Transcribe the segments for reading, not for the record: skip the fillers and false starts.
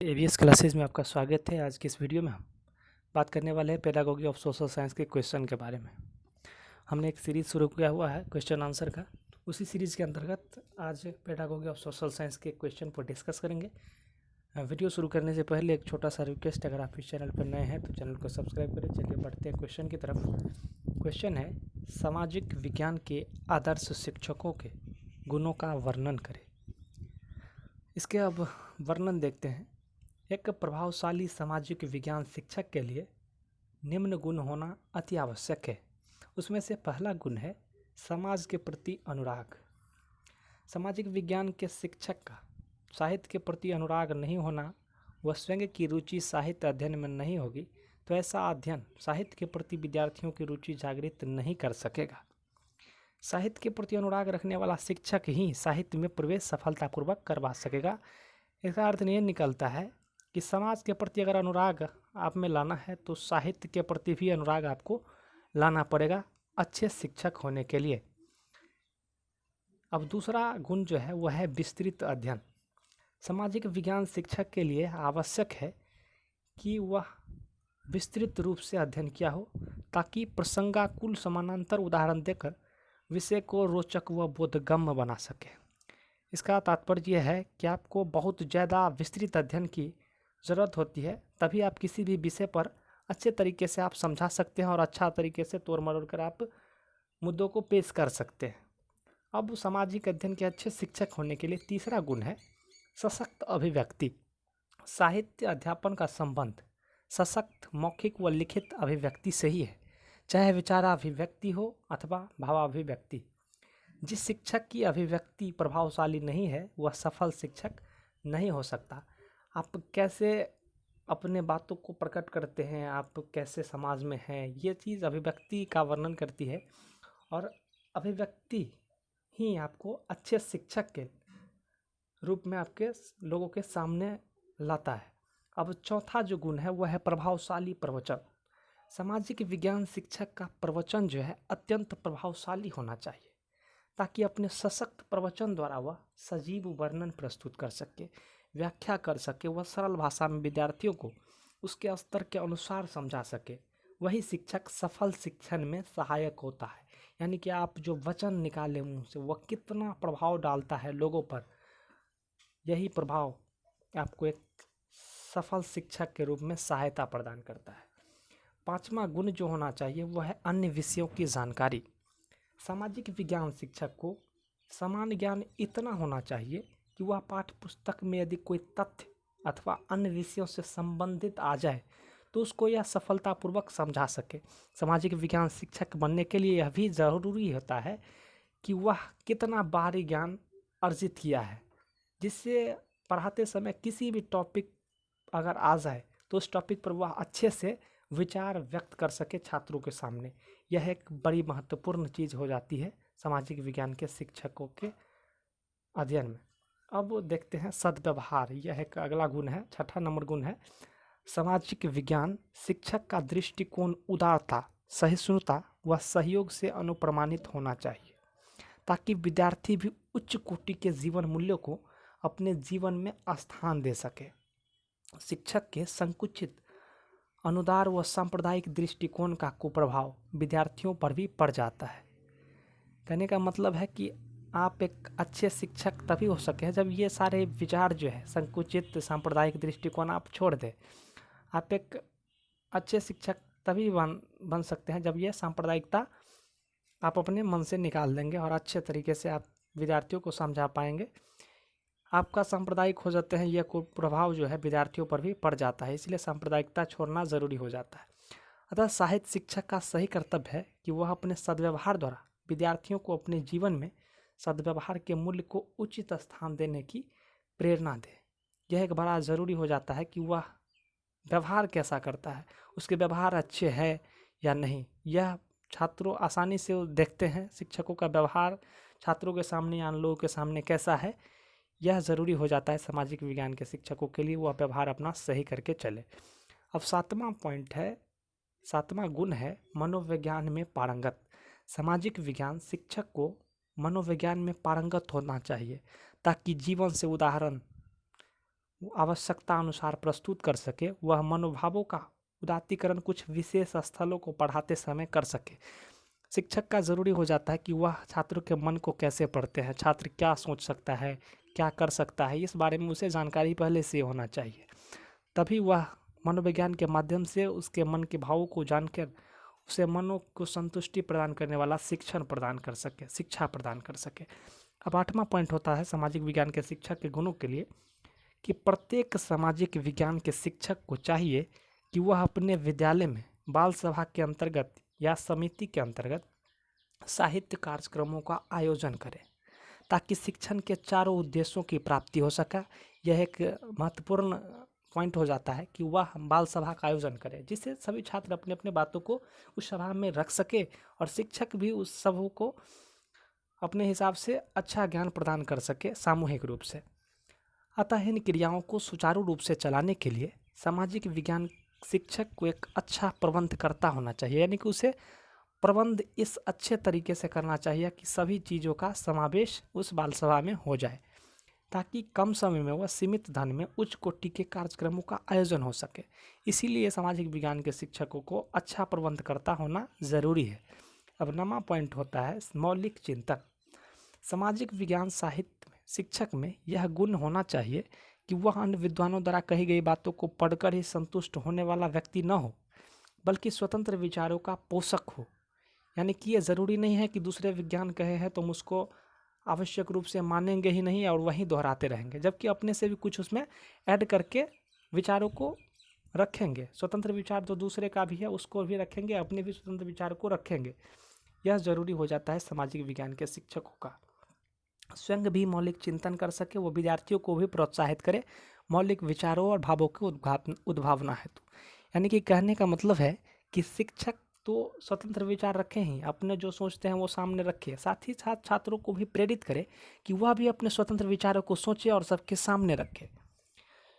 ABS classes में आपका स्वागत है। आज की इस वीडियो में हम बात करने वाले हैं पेडागोगी ऑफ सोशल साइंस के क्वेश्चन के बारे में। हमने एक सीरीज़ शुरू किया हुआ है क्वेश्चन आंसर का। उसी सीरीज़ के अंतर्गत आज पेडागोगी ऑफ सोशल साइंस के क्वेश्चन पर डिस्कस करेंगे। वीडियो शुरू करने से पहले एक छोटा सा रिक्वेस्ट, अगर आप इस चैनल पर नए हैं तो चैनल को सब्सक्राइब करें। चलिए बढ़ते हैं क्वेश्चन की तरफ। क्वेश्चन है, सामाजिक विज्ञान के आदर्श शिक्षकों के गुणों का वर्णन करें। इसके अब वर्णन देखते हैं। एक प्रभावशाली सामाजिक विज्ञान शिक्षक के लिए निम्न गुण होना अति आवश्यक है। उसमें से पहला गुण है समाज के प्रति अनुराग। सामाजिक विज्ञान के शिक्षक का साहित्य के प्रति अनुराग नहीं होना, वह स्वयं की रुचि साहित्य अध्ययन में नहीं होगी तो ऐसा अध्ययन साहित्य के प्रति विद्यार्थियों की रुचि जागृत नहीं कर सकेगा। साहित्य के प्रति अनुराग रखने वाला शिक्षक ही साहित्य में प्रवेश सफलतापूर्वक करवा सकेगा। इसका अर्थ ये निकलता है कि समाज के प्रति अगर अनुराग आप में लाना है तो साहित्य के प्रति भी अनुराग आपको लाना पड़ेगा अच्छे शिक्षक होने के लिए। अब दूसरा गुण जो है वह है विस्तृत अध्ययन। सामाजिक विज्ञान शिक्षक के लिए आवश्यक है कि वह विस्तृत रूप से अध्ययन किया हो, ताकि प्रसंगाकुल समानांतर उदाहरण देकर विषय को रोचक व बोधगम्य बना सके। इसका तात्पर्य यह है कि आपको बहुत ज़्यादा विस्तृत अध्ययन की ज़रूरत होती है, तभी आप किसी भी विषय पर अच्छे तरीके से आप समझा सकते हैं और अच्छा तरीके से तोड़ मरोड़ कर आप मुद्दों को पेश कर सकते हैं। अब सामाजिक अध्ययन के अच्छे शिक्षक होने के लिए तीसरा गुण है सशक्त अभिव्यक्ति। साहित्य अध्यापन का संबंध सशक्त मौखिक व लिखित अभिव्यक्ति से ही है, चाहे विचाराभिव्यक्ति हो अथवा भावाभिव्यक्ति। जिस शिक्षक की अभिव्यक्ति प्रभावशाली नहीं है वह सफल शिक्षक नहीं हो सकता। आप कैसे अपने बातों को प्रकट करते हैं, आप कैसे समाज में हैं, ये चीज़ अभिव्यक्ति का वर्णन करती है और अभिव्यक्ति ही आपको अच्छे शिक्षक के रूप में आपके लोगों के सामने लाता है। अब चौथा जो गुण है वह है प्रभावशाली प्रवचन। सामाजिक विज्ञान शिक्षक का प्रवचन जो है अत्यंत प्रभावशाली होना चाहिए, ताकि अपने सशक्त प्रवचन द्वारा वह सजीव वर्णन प्रस्तुत कर सके, व्याख्या कर सके, वह सरल भाषा में विद्यार्थियों को उसके स्तर के अनुसार समझा सके। वही शिक्षक सफल शिक्षण में सहायक होता है। यानी कि आप जो वचन निकाले मुंह से वह कितना प्रभाव डालता है लोगों पर, यही प्रभाव आपको एक सफल शिक्षक के रूप में सहायता प्रदान करता है। पांचवा गुण जो होना चाहिए वह है अन्य विषयों की जानकारी। सामाजिक विज्ञान शिक्षक को सामान्य ज्ञान इतना होना चाहिए कि वह पाठ्य पुस्तक में यदि कोई तथ्य अथवा अन्य विषयों से संबंधित आ जाए तो उसको यह सफलतापूर्वक समझा सके। सामाजिक विज्ञान शिक्षक बनने के लिए यह भी ज़रूरी होता है कि वह कितना बाहरी ज्ञान अर्जित किया है, जिससे पढ़ाते समय किसी भी टॉपिक अगर आ जाए तो उस टॉपिक पर वह अच्छे से विचार व्यक्त कर सके छात्रों के सामने। यह एक बड़ी महत्वपूर्ण चीज़ हो जाती है सामाजिक विज्ञान के शिक्षकों के अध्ययन में। अब देखते हैं सद्व्यवहार, यह एक अगला गुण है, छठा नंबर गुण है। सामाजिक विज्ञान शिक्षक का दृष्टिकोण उदारता, सहिष्णुता व सहयोग से अनुप्रमाणित होना चाहिए, ताकि विद्यार्थी भी उच्च कोटि के जीवन मूल्यों को अपने जीवन में स्थान दे सके। शिक्षक के संकुचित, अनुदार व सांप्रदायिक दृष्टिकोण का कुप्रभाव विद्यार्थियों पर भी पड़ जाता है। कहने का मतलब है कि आप एक अच्छे शिक्षक तभी हो सके जब ये सारे विचार जो है संकुचित सांप्रदायिक दृष्टिकोण आप छोड़ दें। आप एक अच्छे शिक्षक तभी बन सकते हैं जब ये सांप्रदायिकता आप अपने मन से निकाल देंगे और अच्छे तरीके से आप विद्यार्थियों को समझा पाएंगे। आपका सांप्रदायिक हो जाते हैं, यह प्रभाव जो है विद्यार्थियों पर भी पड़ जाता है, इसलिए सांप्रदायिकता छोड़ना ज़रूरी हो जाता है। अतः साहित्य शिक्षक का सही कर्तव्य है कि वह अपने सद्व्यवहार द्वारा विद्यार्थियों को अपने जीवन में सद्व्यवहार के मूल्य को उचित स्थान देने की प्रेरणा दे। यह एक बड़ा ज़रूरी हो जाता है कि वह व्यवहार कैसा करता है, उसके व्यवहार अच्छे हैं या नहीं, यह छात्रों आसानी से देखते हैं। शिक्षकों का व्यवहार छात्रों के सामने या लोगों के सामने कैसा है, यह ज़रूरी हो जाता है सामाजिक विज्ञान के शिक्षकों के लिए, वह व्यवहार अपना सही करके चले। अब सातवां पॉइंट है, सातवां गुण है मनोविज्ञान में पारंगत। सामाजिक विज्ञान शिक्षक को मनोविज्ञान में पारंगत होना चाहिए, ताकि जीवन से उदाहरण आवश्यकता अनुसार प्रस्तुत कर सके, वह मनोभावों का उदात्तीकरण कुछ विशेष स्थलों को पढ़ाते समय कर सके। शिक्षक का ज़रूरी हो जाता है कि वह छात्रों के मन को कैसे पढ़ते हैं, छात्र क्या सोच सकता है, क्या कर सकता है, इस बारे में उसे जानकारी पहले से होना चाहिए। तभी वह मनोविज्ञान के माध्यम से उसके मन के भावों को जानकर उसे मनो को संतुष्टि प्रदान करने वाला शिक्षण प्रदान कर सके, शिक्षा प्रदान कर सके। अब 8वां पॉइंट होता है सामाजिक विज्ञान के शिक्षक के गुणों के लिए कि प्रत्येक सामाजिक विज्ञान के शिक्षक को चाहिए कि वह अपने विद्यालय में बाल सभा के अंतर्गत या समिति के अंतर्गत साहित्य कार्यक्रमों का आयोजन करे, ताकि शिक्षण के चारों उद्देश्यों की प्राप्ति हो सके। यह एक महत्वपूर्ण पॉइंट हो जाता है कि वह बाल सभा का आयोजन करे, जिससे सभी छात्र अपने अपने बातों को उस सभा में रख सके और शिक्षक भी उस सभा को अपने हिसाब से अच्छा ज्ञान प्रदान कर सके सामूहिक रूप से। अतः इन क्रियाओं को सुचारू रूप से चलाने के लिए सामाजिक विज्ञान शिक्षक को एक अच्छा प्रबंधकर्ता होना चाहिए, यानी कि उसे प्रबंध इस अच्छे तरीके से करना चाहिए कि सभी चीज़ों का समावेश उस बाल सभा में हो जाए, ताकि कम समय में वह सीमित धन में उच्च कोटि के कार्यक्रमों का आयोजन हो सके। इसीलिए सामाजिक विज्ञान के शिक्षकों को अच्छा प्रबंधकर्ता होना ज़रूरी है। अब 9वां पॉइंट होता है मौलिक चिंतन। सामाजिक विज्ञान साहित्य में शिक्षक में यह गुण होना चाहिए कि वह अन्य विद्वानों द्वारा कही गई बातों को पढ़कर ही संतुष्ट होने वाला व्यक्ति न हो, बल्कि स्वतंत्र विचारों का पोषक हो। यानी कि ये ज़रूरी नहीं है कि दूसरे विज्ञान कहे हैं तुम उसको आवश्यक रूप से मानेंगे ही नहीं और वहीं दोहराते रहेंगे, जबकि अपने से भी कुछ उसमें ऐड करके विचारों को रखेंगे। स्वतंत्र विचार जो दूसरे का भी है उसको भी रखेंगे, अपने भी स्वतंत्र विचार को रखेंगे। यह जरूरी हो जाता है सामाजिक विज्ञान के शिक्षकों का। स्वयं भी मौलिक चिंतन कर सके, वो विद्यार्थियों को भी प्रोत्साहित करे मौलिक विचारों और भावों के उद्भावना हेतु। यानी कि कहने का मतलब है कि शिक्षक तो स्वतंत्र विचार रखें ही, अपने जो सोचते हैं वो सामने रखे, साथ ही साथ छात्रों को भी प्रेरित करे कि वह भी अपने स्वतंत्र विचारों को सोचे और सबके सामने रखे।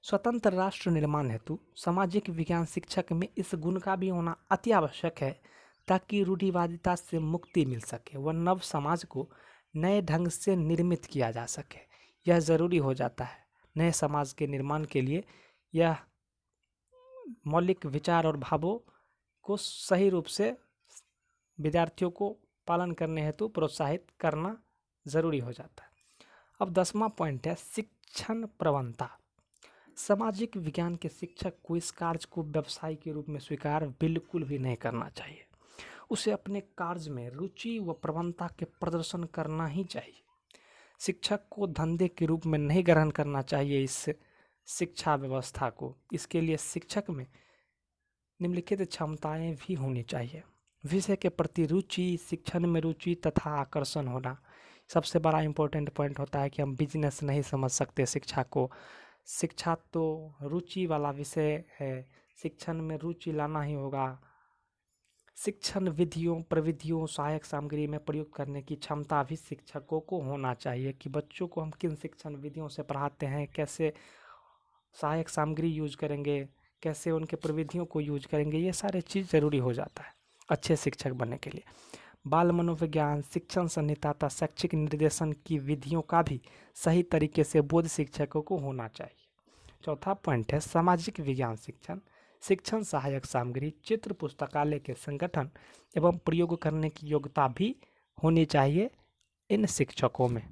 स्वतंत्र राष्ट्र निर्माण हेतु सामाजिक विज्ञान शिक्षक में इस गुण का भी होना अति आवश्यक है, ताकि रूढ़िवादिता से मुक्ति मिल सके व नव समाज को नए ढंग से निर्मित किया जा सके। यह ज़रूरी हो जाता है नए समाज के निर्माण के लिए। यह मौलिक विचार और भावों को सही रूप से विद्यार्थियों को पालन करने हेतु प्रोत्साहित करना ज़रूरी हो जाता है। अब 10वां पॉइंट है शिक्षण प्रवणता। सामाजिक विज्ञान के शिक्षक को इस कार्य को व्यवसाय के रूप में स्वीकार बिल्कुल भी नहीं करना चाहिए। उसे अपने कार्य में रुचि व प्रवणता के प्रदर्शन करना ही चाहिए। शिक्षक को धंधे के रूप में नहीं ग्रहण करना चाहिए इस शिक्षा व्यवस्था को। इसके लिए शिक्षक में निम्नलिखित क्षमताएं भी होनी चाहिए: विषय के प्रति रुचि, शिक्षण में रुचि तथा आकर्षण होना। सबसे बड़ा इम्पोर्टेंट पॉइंट होता है कि हम बिजनेस नहीं समझ सकते शिक्षा को। शिक्षा तो रुचि वाला विषय है, शिक्षण में रुचि लाना ही होगा। शिक्षण विधियों, प्रविधियों, सहायक सामग्री में प्रयोग करने की क्षमता भी शिक्षकों को होना चाहिए कि बच्चों को हम किन शिक्षण विधियों से पढ़ाते हैं, कैसे सहायक सामग्री यूज करेंगे, कैसे उनके प्रविधियों को यूज करेंगे, ये सारे चीज़ ज़रूरी हो जाता है अच्छे शिक्षक बनने के लिए। बाल मनोविज्ञान, शिक्षण संहिता तथा शैक्षिक निर्देशन की विधियों का भी सही तरीके से बोध शिक्षकों को होना चाहिए। चौथा पॉइंट है सामाजिक विज्ञान शिक्षण। शिक्षण सहायक सामग्री, चित्र, पुस्तकालय के संगठन एवं प्रयोग करने की योग्यता भी होनी चाहिए इन शिक्षकों में।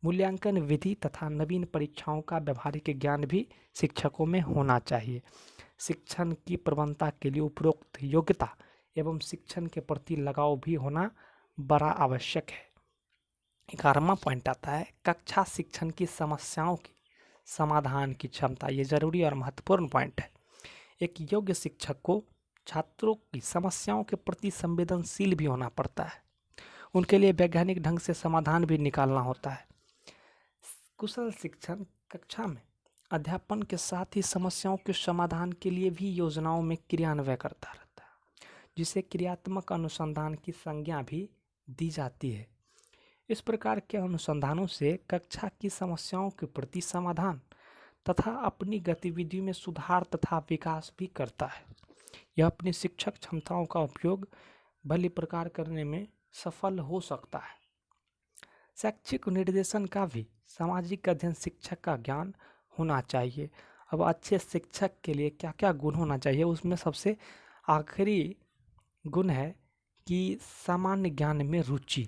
मूल्यांकन विधि तथा नवीन परीक्षाओं का व्यवहारिक ज्ञान भी शिक्षकों में होना चाहिए। शिक्षण की प्रवणता के लिए उपरोक्त योग्यता एवं शिक्षण के प्रति लगाव भी होना बड़ा आवश्यक है। 11वां पॉइंट आता है कक्षा शिक्षण की समस्याओं की समाधान की क्षमता। ये जरूरी और महत्वपूर्ण पॉइंट है। एक योग्य शिक्षक को छात्रों की समस्याओं के प्रति संवेदनशील भी होना पड़ता है, उनके लिए वैज्ञानिक ढंग से समाधान भी निकालना होता है। कुशल शिक्षण कक्षा में अध्यापन के साथ ही समस्याओं के समाधान के लिए भी योजनाओं में क्रियान्वयन करता रहता है, जिसे क्रियात्मक अनुसंधान की संज्ञा भी दी जाती है। इस प्रकार के अनुसंधानों से कक्षा की समस्याओं के प्रति समाधान तथा अपनी गतिविधियों में सुधार तथा विकास भी करता है। यह अपनी शिक्षक क्षमताओं का उपयोग भली प्रकार करने में सफल हो सकता है। शैक्षिक निर्देशन का भी सामाजिक अध्ययन शिक्षक का ज्ञान होना चाहिए। अब अच्छे शिक्षक के लिए क्या क्या गुण होना चाहिए, उसमें सबसे आखिरी गुण है कि सामान्य ज्ञान में रुचि।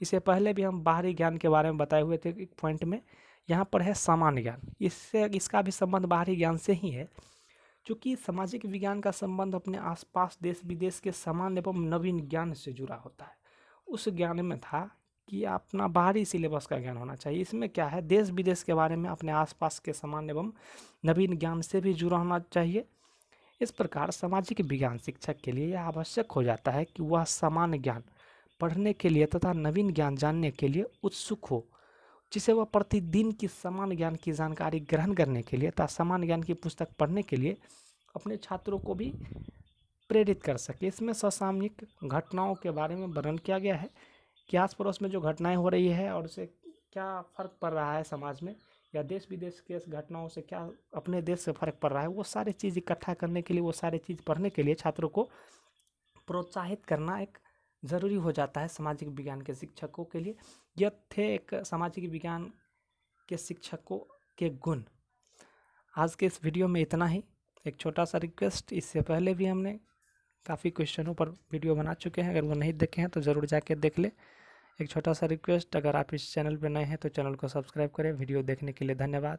इससे पहले भी हम बाहरी ज्ञान के बारे में बताए हुए थे एक पॉइंट में, यहाँ पर है सामान्य ज्ञान। इससे इसका भी संबंध बाहरी ज्ञान से ही है, क्योंकि सामाजिक विज्ञान का संबंध अपने आसपास देश विदेश के सामान्य एवं नवीन ज्ञान से जुड़ा होता है। उस ज्ञान में था कि अपना बाहरी सिलेबस का ज्ञान होना चाहिए, इसमें क्या है, देश विदेश के बारे में अपने आसपास के सामान्य एवं नवीन ज्ञान से भी जुड़ा होना चाहिए। इस प्रकार सामाजिक विज्ञान शिक्षक के लिए यह आवश्यक हो जाता है कि वह सामान्य ज्ञान पढ़ने के लिए तथा नवीन ज्ञान जानने के लिए उत्सुक हो, जिसे वह प्रतिदिन की सामान्य ज्ञान की जानकारी ग्रहण करने के लिए तथा सामान्य ज्ञान की पुस्तक पढ़ने के लिए अपने छात्रों को भी प्रेरित कर सके। इसमें समसामयिक घटनाओं के बारे में वर्णन किया गया है कि आस पड़ोस में जो घटनाएं हो रही है और उससे क्या फ़र्क पड़ रहा है समाज में, या देश विदेश के घटनाओं से क्या अपने देश से फ़र्क पड़ रहा है, वो सारी चीज़ इकट्ठा करने के लिए, वो सारी चीज़ पढ़ने के लिए छात्रों को प्रोत्साहित करना एक ज़रूरी हो जाता है सामाजिक विज्ञान के शिक्षकों के लिए। यह थे एक सामाजिक विज्ञान के शिक्षकों के गुण। आज के इस वीडियो में इतना ही। एक छोटा सा रिक्वेस्ट, इससे पहले भी हमने काफ़ी क्वेश्चनों पर वीडियो बना चुके हैं, अगर वो नहीं देखे हैं तो ज़रूर जाके देख ले। एक छोटा सा रिक्वेस्ट, अगर आप इस चैनल पर नए हैं तो चैनल को सब्सक्राइब करें। वीडियो देखने के लिए धन्यवाद।